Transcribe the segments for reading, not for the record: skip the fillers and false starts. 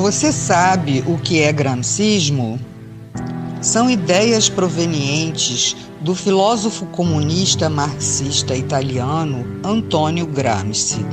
Você sabe o que é gramscismo? São ideias provenientes do filósofo comunista marxista italiano Antonio Gramsci.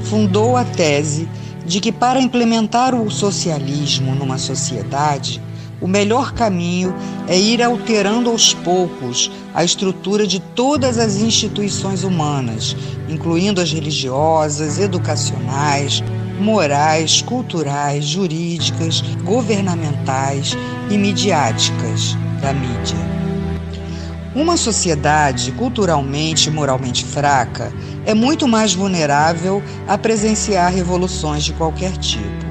Fundou a tese de que para implementar o socialismo numa sociedade, o melhor caminho é ir alterando aos poucos a estrutura de todas as instituições humanas, incluindo as religiosas, educacionais, morais, culturais, jurídicas, governamentais e midiáticas da mídia. Uma sociedade culturalmente e moralmente fraca é muito mais vulnerável a presenciar revoluções de qualquer tipo.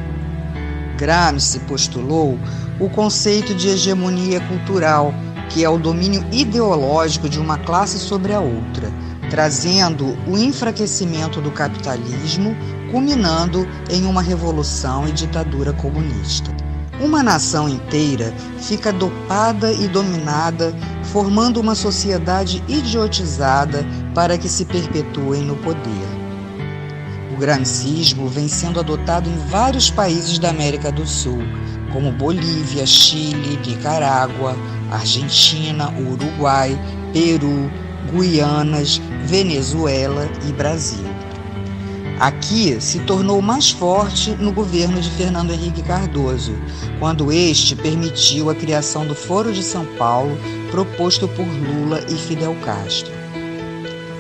Gramsci postulou o conceito de hegemonia cultural, que é o domínio ideológico de uma classe sobre a outra, trazendo o enfraquecimento do capitalismo, culminando em uma revolução e ditadura comunista. Uma nação inteira fica dopada e dominada, formando uma sociedade idiotizada para que se perpetuem no poder. O gramscismo vem sendo adotado em vários países da América do Sul, como Bolívia, Chile, Nicarágua, Argentina, Uruguai, Peru, Guianas, Venezuela e Brasil. Aqui se tornou mais forte no governo de Fernando Henrique Cardoso, quando este permitiu a criação do Foro de São Paulo, proposto por Lula e Fidel Castro.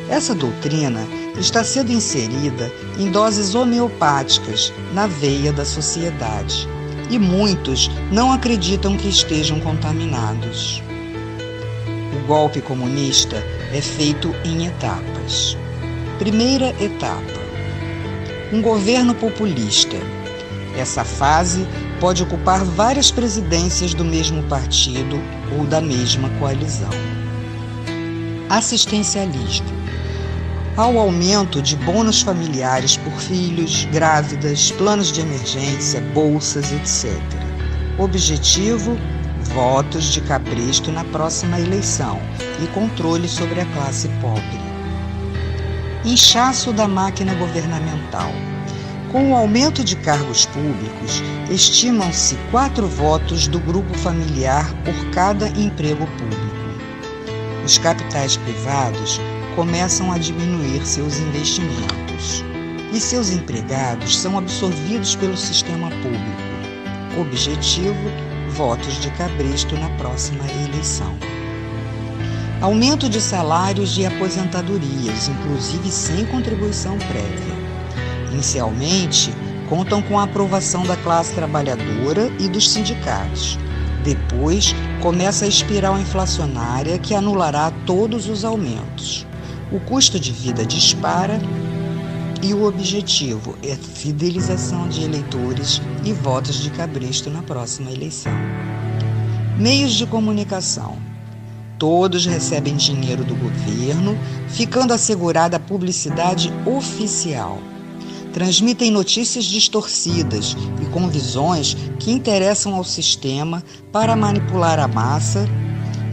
Essa doutrina está sendo inserida em doses homeopáticas na veia da sociedade, e muitos não acreditam que estejam contaminados. O golpe comunista é feito em etapas. Primeira etapa: um governo populista. Essa fase pode ocupar várias presidências do mesmo partido ou da mesma coalizão. Assistencialismo. Ao aumento de bônus familiares por filhos, grávidas, planos de emergência, bolsas, etc. Objetivo: votos de cabresto na próxima eleição e controle sobre a classe pobre. Inchaço da máquina governamental. Com o aumento de cargos públicos, estimam-se 4 votos do grupo familiar por cada emprego público. Os capitais privados começam a diminuir seus investimentos e seus empregados são absorvidos pelo sistema público. Objetivo: votos de cabresto na próxima eleição. Aumento de salários e aposentadorias, inclusive sem contribuição prévia. Inicialmente, contam com a aprovação da classe trabalhadora e dos sindicatos. Depois, começa a espiral inflacionária que anulará todos os aumentos. O custo de vida dispara e o objetivo é a fidelização de eleitores e votos de cabresto na próxima eleição. Meios de comunicação. Todos recebem dinheiro do governo, ficando assegurada a publicidade oficial. Transmitem notícias distorcidas e com visões que interessam ao sistema para manipular a massa,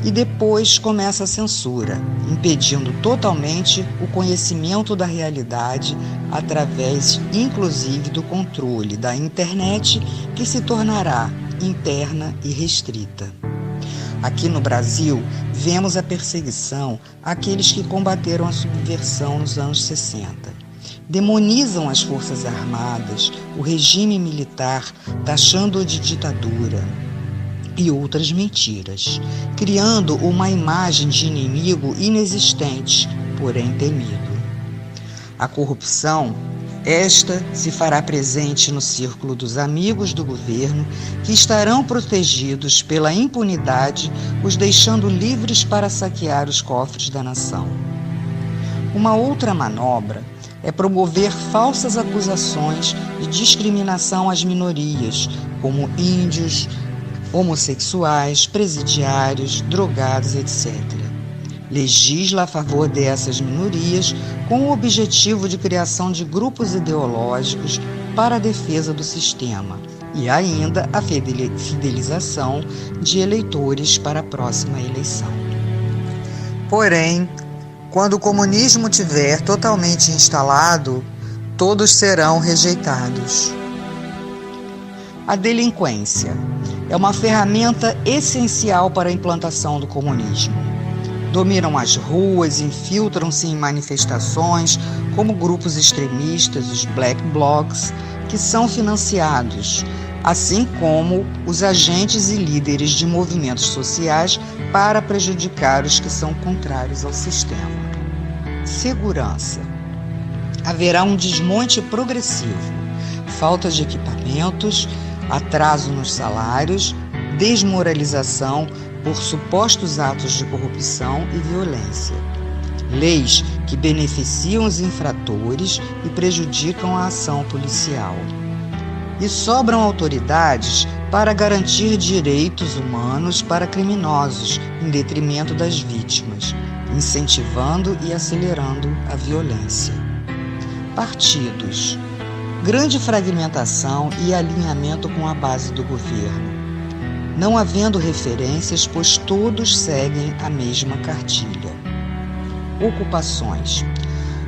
e depois começa a censura, impedindo totalmente o conhecimento da realidade através, inclusive, do controle da internet, que se tornará interna e restrita. Aqui no Brasil, vemos a perseguição àqueles que combateram a subversão nos anos 60. Demonizam as Forças Armadas, o regime militar, taxando-o de ditadura e outras mentiras, criando uma imagem de inimigo inexistente, porém temido. A corrupção, esta se fará presente no círculo dos amigos do governo, que estarão protegidos pela impunidade, os deixando livres para saquear os cofres da nação. Uma outra manobra é promover falsas acusações de discriminação às minorias, como índios, homossexuais, presidiários, drogados, etc. Legisla a favor dessas minorias com o objetivo de criação de grupos ideológicos para a defesa do sistema e ainda a fidelização de eleitores para a próxima eleição. Porém, quando o comunismo tiver totalmente instalado, todos serão rejeitados. A delinquência é uma ferramenta essencial para a implantação do comunismo. Dominam as ruas, infiltram-se em manifestações como grupos extremistas, os Black Blocs, que são financiados, assim como os agentes e líderes de movimentos sociais para prejudicar os que são contrários ao sistema. Segurança. Haverá um desmonte progressivo, falta de equipamentos, atraso nos salários, desmoralização por supostos atos de corrupção e violência. Leis que beneficiam os infratores e prejudicam a ação policial. E sobram autoridades para garantir direitos humanos para criminosos, em detrimento das vítimas, incentivando e acelerando a violência. Partidos. Grande fragmentação e alinhamento com a base do governo. Não havendo referências, pois todos seguem a mesma cartilha. Ocupações.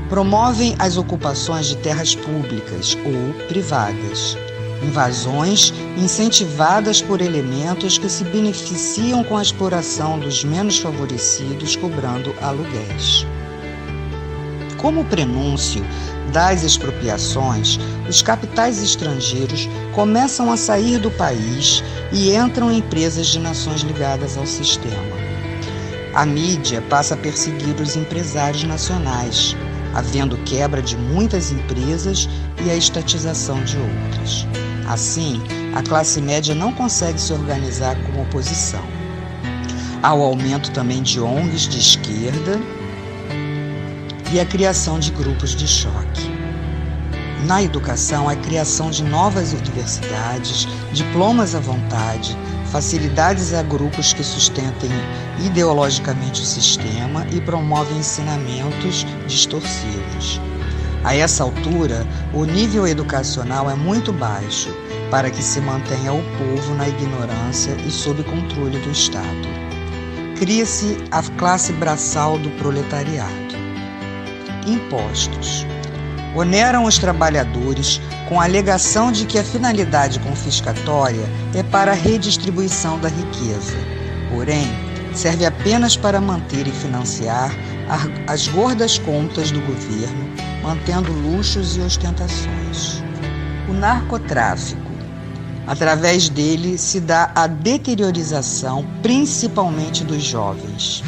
Promovem as ocupações de terras públicas ou privadas. Invasões incentivadas por elementos que se beneficiam com a exploração dos menos favorecidos, cobrando aluguéis. Como prenúncio das expropriações, os capitais estrangeiros começam a sair do país e entram empresas de nações ligadas ao sistema. A mídia passa a perseguir os empresários nacionais, havendo quebra de muitas empresas e a estatização de outras. Assim, a classe média não consegue se organizar como oposição. Há o aumento também de ONGs de esquerda e a criação de grupos de choque. Na educação, a criação de novas universidades, diplomas à vontade, facilidades a grupos que sustentem ideologicamente o sistema e promovem ensinamentos distorcidos. A essa altura, o nível educacional é muito baixo para que se mantenha o povo na ignorância e sob controle do Estado. Cria-se a classe braçal do proletariado. Impostos. Oneram os trabalhadores com a alegação de que a finalidade confiscatória é para a redistribuição da riqueza. Porém, serve apenas para manter e financiar as gordas contas do governo, mantendo luxos e ostentações. O narcotráfico. Através dele se dá a deteriorização, principalmente dos jovens.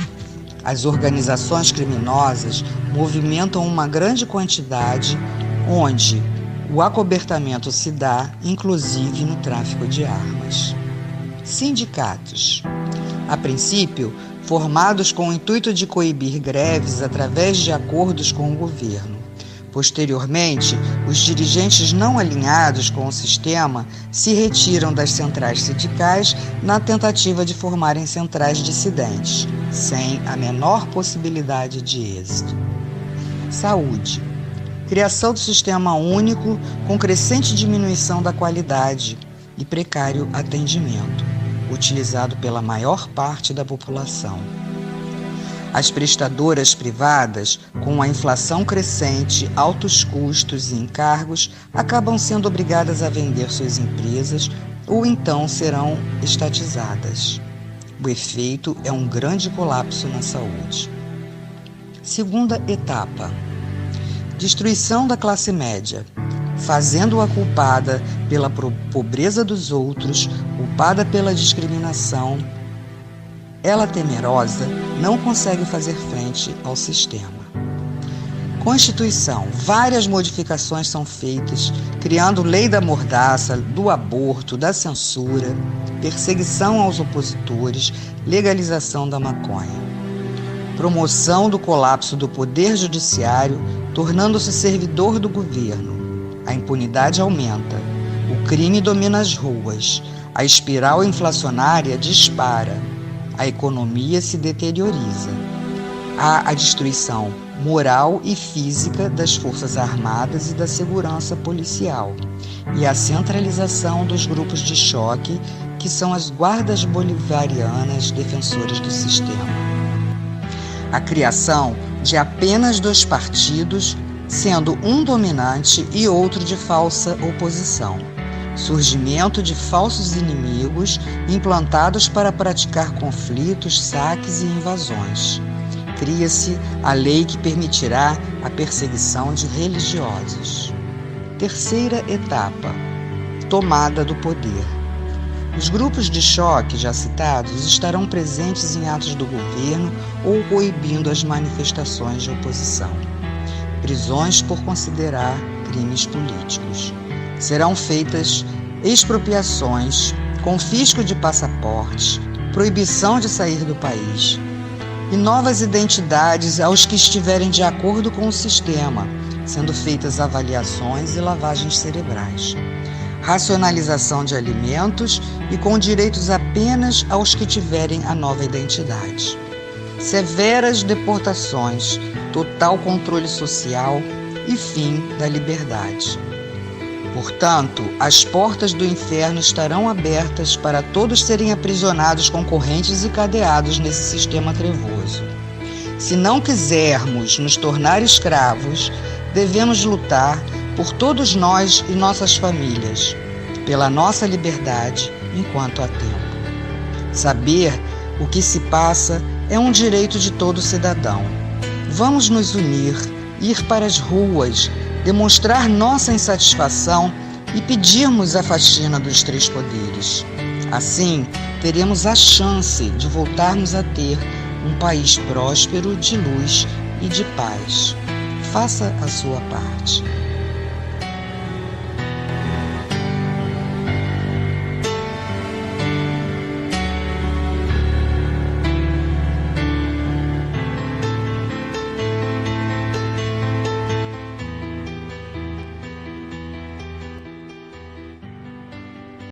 As organizações criminosas movimentam uma grande quantidade, onde o acobertamento se dá, inclusive no tráfico de armas. Sindicatos. A princípio, formados com o intuito de coibir greves através de acordos com o governo. Posteriormente, os dirigentes não alinhados com o sistema se retiram das centrais sindicais na tentativa de formarem centrais dissidentes, sem a menor possibilidade de êxito. Saúde. Criação do sistema único com crescente diminuição da qualidade e precário atendimento, utilizado pela maior parte da população. As prestadoras privadas, com a inflação crescente, altos custos e encargos, acabam sendo obrigadas a vender suas empresas ou então serão estatizadas. O efeito é um grande colapso na saúde. Segunda etapa. Destruição da classe média, fazendo-a culpada pela pobreza dos outros, culpada pela discriminação. Ela, temerosa, não consegue fazer frente ao sistema. Constituição. Várias modificações são feitas, criando lei da mordaça, do aborto, da censura, perseguição aos opositores, legalização da maconha. Promoção do colapso do poder judiciário, tornando-se servidor do governo. A impunidade aumenta, o crime domina as ruas, a espiral inflacionária dispara. A economia se deterioriza. Há a destruição moral e física das forças armadas e da segurança policial e a centralização dos grupos de choque, que são as guardas bolivarianas defensoras do sistema. A criação de apenas 2 partidos, sendo um dominante e outro de falsa oposição. surgimento de falsos inimigos implantados para praticar conflitos, saques e invasões. Cria-se a lei que permitirá a perseguição de religiosos. Terceira etapa: tomada do poder. Os grupos de choque já citados estarão presentes em atos do governo ou coibindo as manifestações de oposição. Prisões por considerar crimes políticos. Serão feitas expropriações, confisco de passaportes, proibição de sair do país e novas identidades aos que estiverem de acordo com o sistema, sendo feitas avaliações e lavagens cerebrais. Racionalização de alimentos e com direitos apenas aos que tiverem a nova identidade. Severas deportações, total controle social e fim da liberdade. Portanto, as portas do inferno estarão abertas para todos serem aprisionados com correntes e cadeados nesse sistema trevoso. Se não quisermos nos tornar escravos, devemos lutar por todos nós e nossas famílias, pela nossa liberdade enquanto há tempo. Saber o que se passa é um direito de todo cidadão. Vamos nos unir, ir para as ruas, demonstrar nossa insatisfação e pedirmos a faxina dos três poderes. Assim, teremos a chance de voltarmos a ter um país próspero, de luz e de paz. Faça a sua parte.